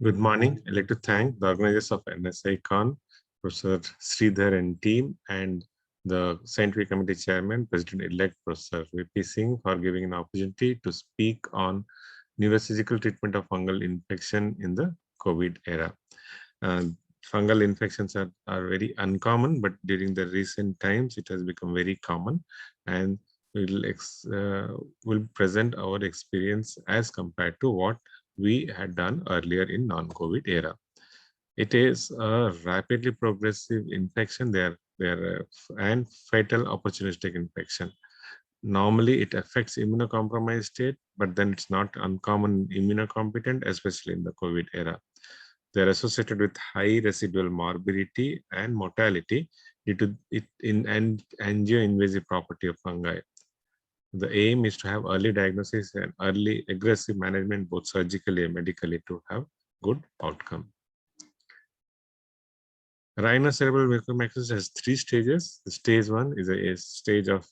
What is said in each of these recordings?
Good morning. I'd like to thank the organizers of NSICon, Professor Sridhar and team, and the Scientific Committee Chairman, President-elect Professor VP Singh, for giving an opportunity to speak on neurosurgical treatment of fungal infection in the COVID era. Uh, Fungal infections are very uncommon, but during the recent times, it has become very common, and we'll present our experience as compared to what we had done earlier in non-COVID era. It is a rapidly progressive infection and fatal opportunistic infection. Normally, it affects immunocompromised state, but then it's not uncommon immunocompetent, especially in the COVID era. They're associated with high residual morbidity and mortality due to it in angioinvasive property of fungi. The aim is to have early diagnosis and early aggressive management, both surgically and medically, to have good outcome. Rhinocerebral mucormycosis has 3 stages. The stage 1 is a stage of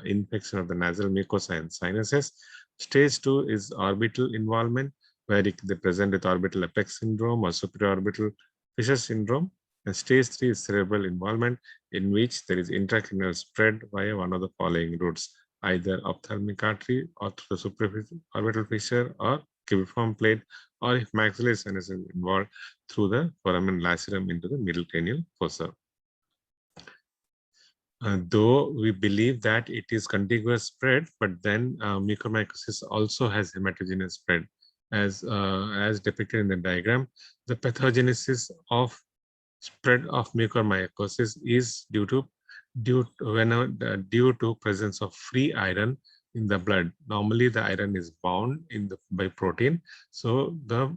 infection of the nasal mucosa and sinuses. Stage 2 is orbital involvement, where they present with orbital apex syndrome or supraorbital fissure syndrome. And stage 3 is cerebral involvement, in which there is intracranial spread via one of the following routes, either ophthalmic artery or through the supraorbital fissure or cubiform plate, or if maxillary sinus is involved, through the foramen lacerum into the middle cranial fossa. Though we believe that it is contiguous spread, but then mucormycosis also has hematogenous spread. As depicted in the diagram, the pathogenesis of spread of mucormycosis is due to presence of free iron in the blood. Normally, the iron is bound by protein, so the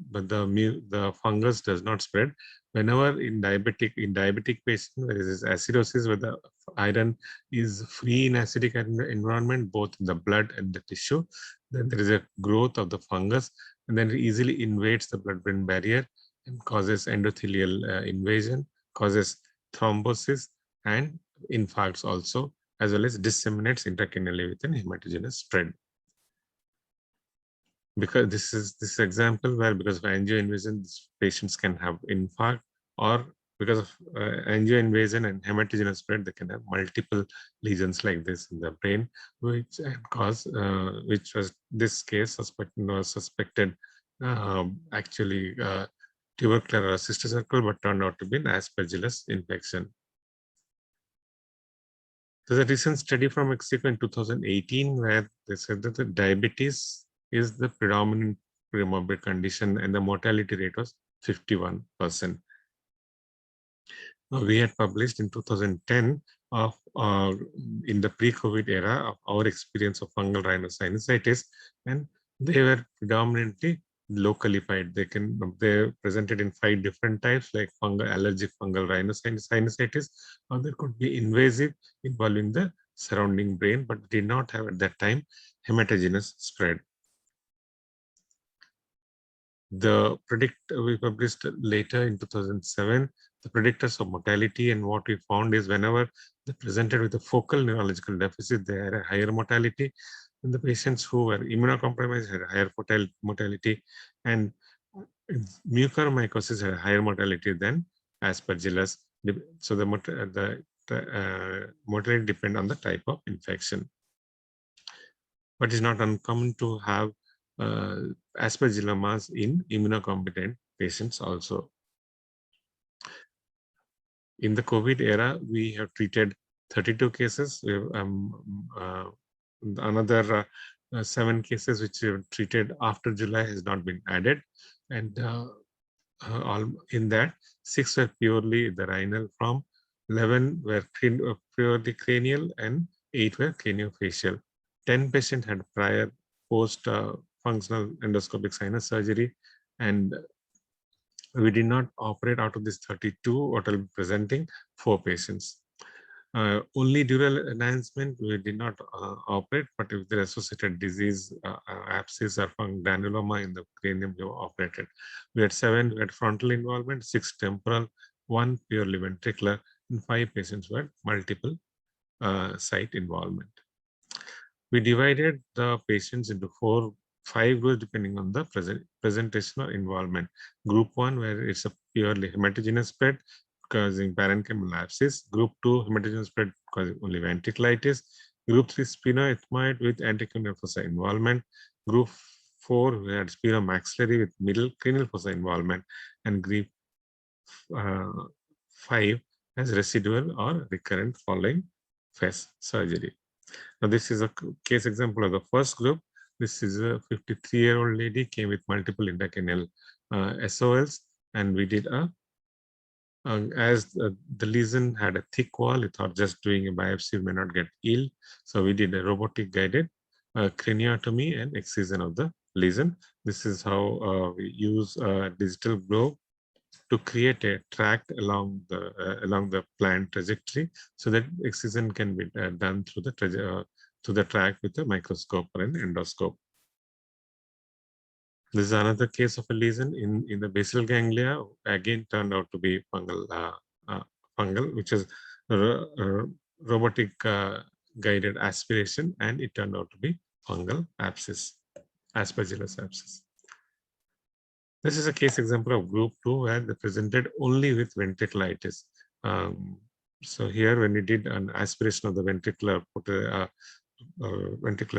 fungus does not spread. Whenever in diabetic patient there is acidosis, where the iron is free in acidic environment, both in the blood and the tissue, then there is a growth of the fungus, and then it easily invades the blood-brain barrier and causes endothelial invasion, causes thrombosis and infarcts also, as well as disseminates intracranially with an hematogenous spread. Because this is example where, because of angioinvasion, patients can have infarct, or because of angioinvasion and hematogenous spread, they can have multiple lesions like this in the brain, which was this case suspected actually tubercular cysticercal, but turned out to be an aspergillus infection. There's a recent study from Mexico in 2018 where they said that the diabetes is the predominant comorbid condition, and the mortality rate was 51%. We had published in 2010 in the pre-COVID era of our experience of fungal rhinosinusitis, and they were predominantly locally. They're presented in 5 different types, like allergic fungal rhinosinusitis, or there could be invasive involving the surrounding brain, but did not have at that time hematogenous spread. We published later in 2007 the predictors of mortality, and what we found is whenever they presented with a focal neurological deficit, they had a higher mortality. And the patients who were immunocompromised had a higher mortality, and mucormycosis had a higher mortality than aspergillus. So the mortality depends on the type of infection. But it's not uncommon to have aspergillomas in immunocompetent patients also. In the COVID era, we have treated 32 cases. We have another 7 cases which we have treated after July has not been added, and in that 6 were purely the rhinal from, 11 were purely cranial, and 8 were craniofacial. 10 patients had prior post functional endoscopic sinus surgery, and we did not operate. Out of this 32, what will be presenting 4 patients. Only dural enhancement we did not operate, but if the associated disease, abscess or granuloma in the cranium, we operated. We had 7 we had frontal involvement, 6 temporal, 1 purely ventricular, and 5 patients who had multiple site involvement. We divided the patients into 4 5 groups depending on the presentation or involvement. Group 1, where it's a purely hematogenous spread causing parenchymal abscess. Group 2, hematogenous spread causing only ventriculitis. Group 3, sphenoethmoid with anticranial fossa involvement. Group 4, we had sphenomaxillary with middle cranial fossa involvement. And group 5 as residual or recurrent following FESS surgery. Now, this is a case example of the first group. This is a 53-year-old lady came with multiple intracranial SOLs, and we did as the lesion had a thick wall, it thought just doing a biopsy may not get ill. So we did a robotic guided craniotomy and excision of the lesion. This is how we use a digital globe to create a tract along the planned trajectory, so that excision can be done through the tract with a microscope or an endoscope. This is another case of a lesion in the basal ganglia. Again, turned out to be fungal, which is robotic guided aspiration, and it turned out to be fungal abscess, aspergillus abscess. This is a case example of group 2 where they presented only with ventriculitis. So here, when we did an aspiration of the ventricular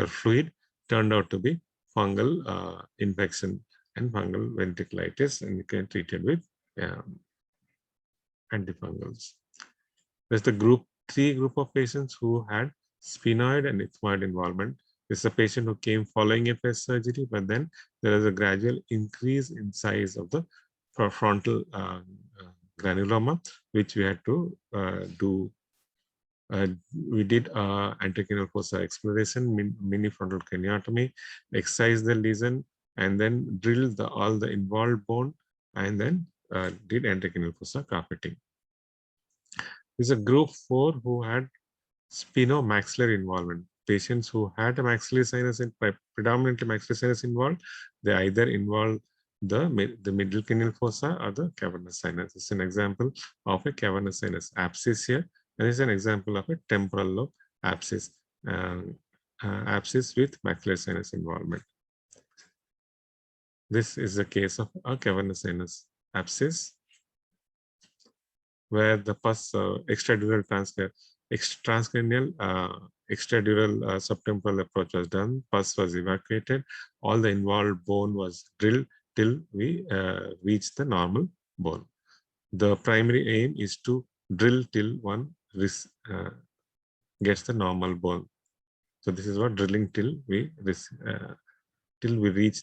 fluid, turned out to be fungal infection and fungal ventriculitis, and you can treat it with antifungals. There's the group 3 group of patients who had sphenoid and ethmoid involvement. This is a patient who came following a FESS surgery, but then there is a gradual increase in size of the frontal granuloma, which we had to do. We did anticranial fossa exploration, mini frontal craniotomy, excised the lesion, and then drilled all the involved bone, and then did anticranial fossa carpeting. This is a group 4 who had sphenomaxillary involvement. Patients who had a maxillary sinus and predominantly maxillary sinus involved, they either involve the middle cranial fossa or the cavernous sinus. This is an example of a cavernous sinus abscess here, and this is an example of a temporal lobe abscess, abscess with maxillary sinus involvement. This is a case of a cavernous sinus abscess, where the pus extradural transcranial extradural subtemporal approach was done. Pus was evacuated. All the involved bone was drilled till we reach the normal bone. The primary aim is to drill till one gets the normal bone. So this is what drilling till we reach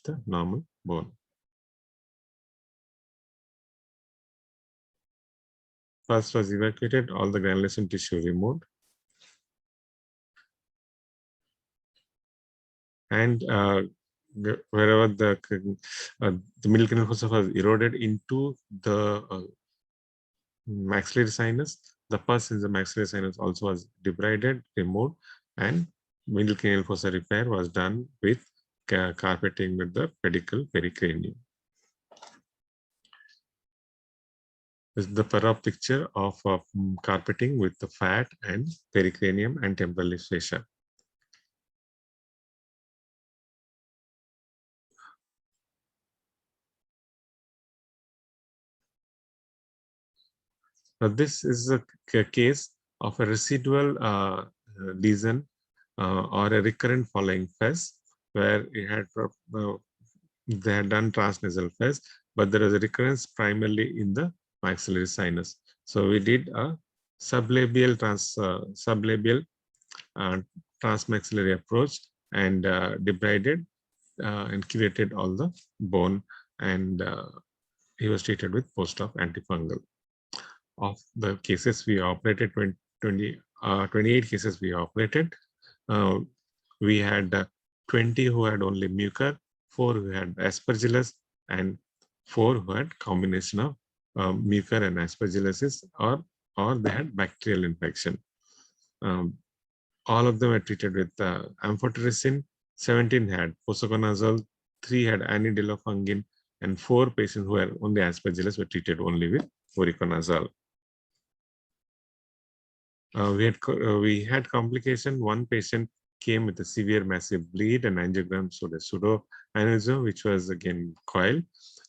the normal bone. Pus was evacuated. All the granulation tissue removed. And wherever the middle cranial fossa was eroded into the maxillary sinus, the pus in the maxillary sinus also was debrided, removed, and middle cranial fossa repair was done with carpeting with the pedicle pericranium. This is the Perov picture of carpeting with the fat and pericranium and temporalis fascia. Now, this is a case of a residual lesion or a recurrent following FESS, where it had they had done transnasal FESS, but there was a recurrence primarily in the maxillary sinus. So we did a sublabial transmaxillary approach and debrided and curated all the bone, and he was treated with post-op antifungal. Of the cases we operated, 28 cases we operated. We had 20 who had only mucor, 4 who had aspergillus, and 4 who had combination of mucor and aspergillosis, or they had bacterial infection. All of them were treated with amphotericin. 17 had posaconazole, 3 had anidilofungin, and 4 patients who had only aspergillus were treated only with voriconazole. We had complication. One patient came with a severe massive bleed, and angiogram showed a pseudo aneurysm, which was again coiled.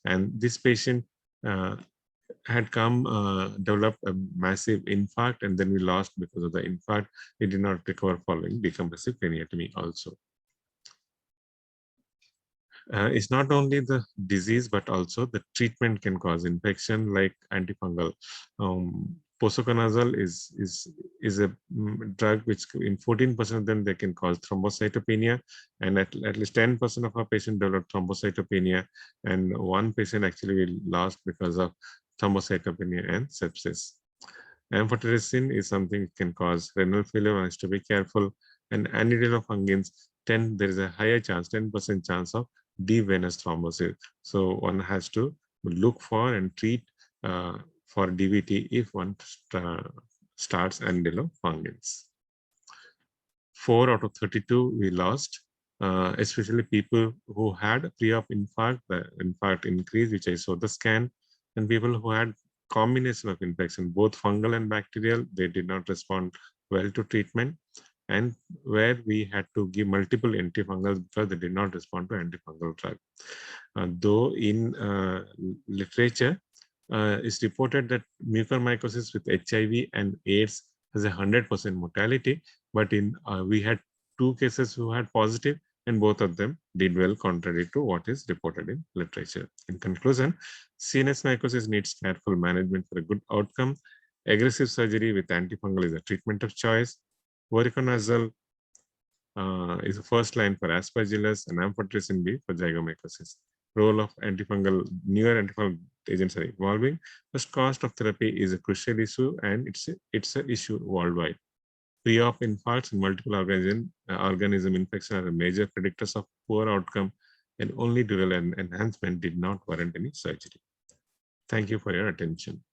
And this patient had developed a massive infarct, and then we lost because of the infarct. He did not recover following decompressive craniotomy also. It's not only the disease, but also the treatment can cause infection like antifungal. Posaconazole is a drug which in 14% of them they can cause thrombocytopenia, and at least 10% of our patients develop thrombocytopenia, and one patient actually we lost because of thrombocytopenia and sepsis. Amphotericin is something that can cause renal failure. One has to be careful. And anidinofungins, there is a higher chance, 10% chance of deep venous thrombosis. So one has to look for and treat for DVT if one starts anidinofungins. 4 out of 32 we lost, especially people who had pre-op infarct, the infarct increase, which I saw the scan, and people who had combination of infection, both fungal and bacterial, they did not respond well to treatment, and where we had to give multiple antifungals because they did not respond to antifungal drug. Though in literature, it's reported that mucormycosis with HIV and AIDS has a 100% mortality, but in we had 2 cases who had positive, and both of them did well, contrary to what is reported in literature. In conclusion, CNS mycosis needs careful management for a good outcome. Aggressive surgery with antifungal is a treatment of choice. Voriconazole is the first line for aspergillus, and amphotericin B for zygomycosis. Role of newer antifungal agents are evolving. The cost of therapy is a crucial issue, and it's an issue worldwide. Pre-op infarcts and multiple organism infection are major predictors of poor outcome, and only dural enhancement did not warrant any surgery. Thank you for your attention.